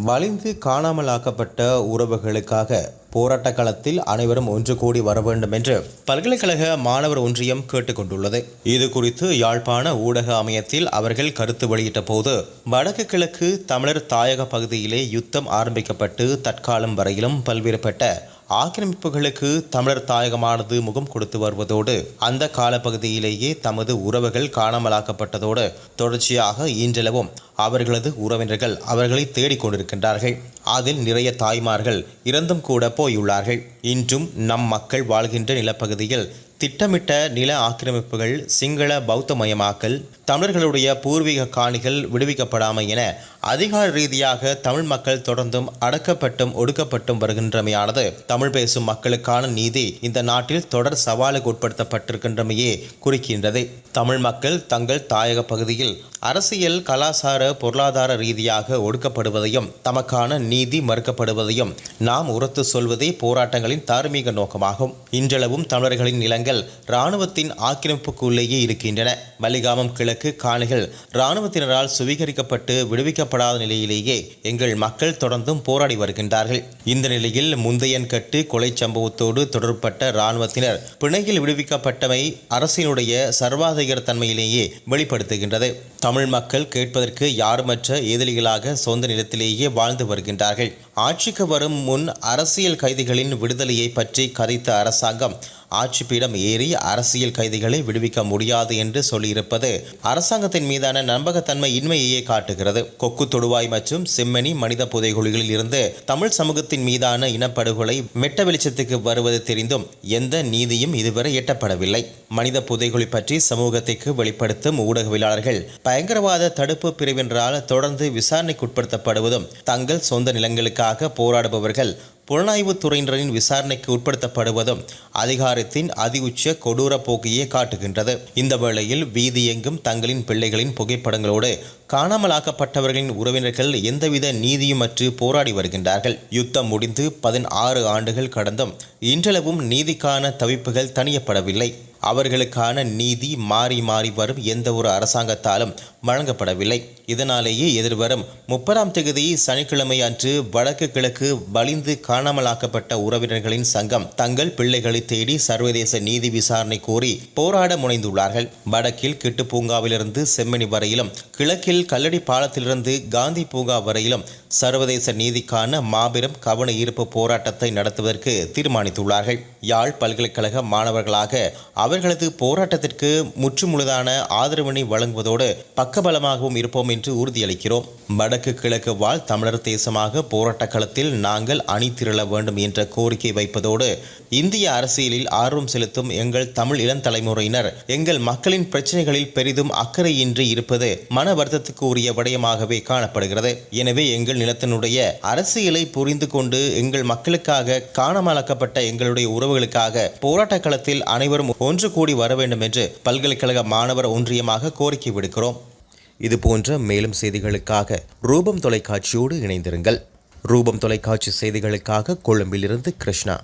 வலிந்து காணாமலாக்கப்பட்ட உறவுகளுக்காக போராட்ட களத்தில் அனைவரும் ஒன்று கூடி வர வேண்டும் என்று பல்கலைக்கழக மாணவர் ஒன்றியம் கேட்டுக்கொண்டுள்ளது. இது குறித்து யாழ்ப்பாண ஊடக அமையத்தில் அவர்கள் கருத்து வெளியிட்ட போது, வடக்கு கிழக்கு தமிழர் தாயக பகுதியிலே யுத்தம் ஆரம்பிக்கப்பட்டு தற்காலம் வரையிலும் பல்வேறுபட்ட ஆக்கிரமிப்புகளுக்கு தமிழர் தாயகமானது முகம் கொடுத்து வருவதோடு அந்த காலப்பகுதியிலேயே தமது உறவுகள் காணாமலாக்கப்பட்டதோடு தொடர்ச்சியாக இன்றளவும் அவர்களது உறவினர்கள் அவர்களை தேடிக்கொண்டிருக்கின்றார்கள். அதில் நிறைய தாய்மார்கள் இறந்தும் கூட போயுள்ளார்கள். இன்றும் நம் மக்கள் வாழ்கின்ற நிலப்பகுதியில் திட்டமிட்ட நில ஆக்கிரமிப்புகள், சிங்கள பௌத்தமயமாக்கல், தமிழர்களுடைய பூர்வீக காணிகள் விடுவிக்கப்படாமை என அதிகார ரீதியாக தமிழ் மக்கள் தொடர்ந்தும் அடக்கப்பட்டும் ஒடுக்கப்பட்டும் வருகின்றமையானது தமிழ் பேசும் மக்களுக்கான நீதி இந்த நாட்டில் தொடர் சவாலுக்கு உட்படுத்தப்பட்டிருக்கின்றமையே குறிக்கின்றது. தமிழ் மக்கள் தங்கள் தாயக பகுதியில் அரசியல், கலாசார, பொருளாதார ரீதியாக ஒடுக்கப்படுவதையும் தமக்கான நீதி மறுக்கப்படுவதையும் நாம் உரத்து சொல்வதே போராட்டங்களின் தார்மீக நோக்கமாகும். இன்றளவும் தமிழர்களின் நிலங்கள் இராணுவத்தின் ஆக்கிரமிப்புக்குள்ளேயே இருக்கின்றன. வலிகாமம் கிழக்கு காணிகள் இராணுவத்தினரால் சுவீகரிக்கப்பட்டு விடுவிக்கப்படாத நிலையிலேயே எங்கள் மக்கள் தொடர்ந்தும் போராடி வருகின்றார்கள். இந்த நிலையில் முந்தையன்கட்டு கொலை சம்பவத்தோடு தொடர்பட்ட இராணுவத்தினர் பிணையில் விடுவிக்கப்பட்டமை அரசினுடைய சர்வாதிகார தன்மையிலேயே வெளிப்படுத்துகின்றது. தமிழ் மக்கள் கேட்பதற்கு யாருமற்ற ஏதிலிகளாக சொந்த நிலத்திலேயே வாழ்ந்து வருகின்றார்கள். ஆட்சிக்கு வரும் முன் அரசியல் கைதிகளின் விடுதலையை பற்றி கதைத்த அரசாங்கம் ஆட்சி பீடம் ஏறி அரசியல் கைதிகளை விடுவிக்க முடியாது என்று சொல்லியிருப்பது அரசாங்கத்தின் மீதான நம்பகத்தன்மை இன்மையையே காட்டுகிறது. கொக்கு தொடுவாய் மற்றும் செம்மணி மனித புதைகுழிகளில் இருந்து தமிழ் சமூகத்தின் மீதான இனப்படுகொலை மெட்ட வெளிச்சத்துக்கு வருவது தெரிந்தும் எந்த நீதியும் இதுவரை எட்டப்படவில்லை. மனித புதைகுழி பற்றி சமூகத்திற்கு வெளிப்படுத்தும் ஊடகவியலாளர்கள் பயங்கரவாத தடுப்பு பிரிவினரால் தொடர்ந்து விசாரணைக்குட்படுத்தப்படுவதும், தங்கள் சொந்த நிலங்களுக்காக போராடுபவர்கள் புலனாய்வு துறையினரின் விசாரணைக்கு உட்படுத்தப்படுவதும் அதிகாரத்தின் அதி உச்ச கொடூர போக்கையே காட்டுகின்றது. இந்த வேளையில் வீதியெங்கும் தங்களின் பிள்ளைகளின் புகைப்படங்களோடு காணாமலாக்கப்பட்டவர்களின் உறவினர்கள் எந்தவித நீதியுமற்று போராடி வருகின்றார்கள். யுத்தம் முடிந்து 16 ஆண்டுகள் கடந்தும் இன்றளவும் நீதிக்கான தவிப்புகள் தணியப்படவில்லை. அவர்களுக்கான நீதி மாறி மாறி வரும் எந்த ஒரு அரசாங்கத்தாலும் வழங்கப்படவில்லை. இதனாலேயே எதிர்வரும் 30ஆம் தேதி சனிக்கிழமை அன்று வடக்கு கிழக்கு வலிந்து காணாமலாக்கப்பட்ட உறவினர்களின் சங்கம் தங்கள் பிள்ளைகளை தேடி சர்வதேச நீதி விசாரணை கோரி போராட முனைந்துள்ளார்கள். வடக்கில் கிட்டு பூங்காவிலிருந்து செம்மணி வரையிலும், கிழக்கில் கல்லடி பாலத்திலிருந்து காந்தி பூங்கா வரையிலும் சர்வதேச நீதிக்கான மாபெரும் கவன ஈர்ப்பு போராட்டத்தை நடத்துவதற்கு தீர்மானித்துள்ளார்கள். யாழ் பல்கலைக்கழக மாணவர்களாக அவர்களது போராட்டத்திற்கு முற்றுமுழுதான ஆதரவினை வழங்குவதோடு பக்கபலமாகவும் இருப்போம் என்று உறுதியளிக்கிறோம். வடக்கு கிழக்கு வாழ் தமிழர் தேசமாக போராட்ட களத்தில் நாங்கள் அணி திரள வேண்டும் என்ற கோரிக்கை வைப்பதோடு, இந்திய அரசியலில் ஆர்வம் செலுத்தும் எங்கள் தமிழ் இளம் தலைமுறையினர் எங்கள் மக்களின் பிரச்சனைகளில் பெரிதும் அக்கறையின்றி இருப்பது மன வருத்தத்துக்கு உரிய விடயமாகவே காணப்படுகிறது. எனவே எங்கள் நிலத்தினுடைய அரசியலை புரிந்து கொண்டு எங்கள் மக்களுக்காக, காணாமலாக்கப்பட்ட எங்களுடைய உறவுகளுக்காக போராட்ட களத்தில் அனைவரும் ஒன்று கூடி வர வேண்டும் என்று பல்கலைக்கழக மாணவர் ஒன்றியமாக கோரிக்கை விடுக்கிறோம். இதுபோன்ற மேலும் செய்திகளுக்காக ரூபம் தொலைக்காட்சியோடு இணைந்திருங்கள். ரூபம் தொலைக்காட்சி செய்திகளுக்காக கொழும்பிலிருந்து கிருஷ்ணா.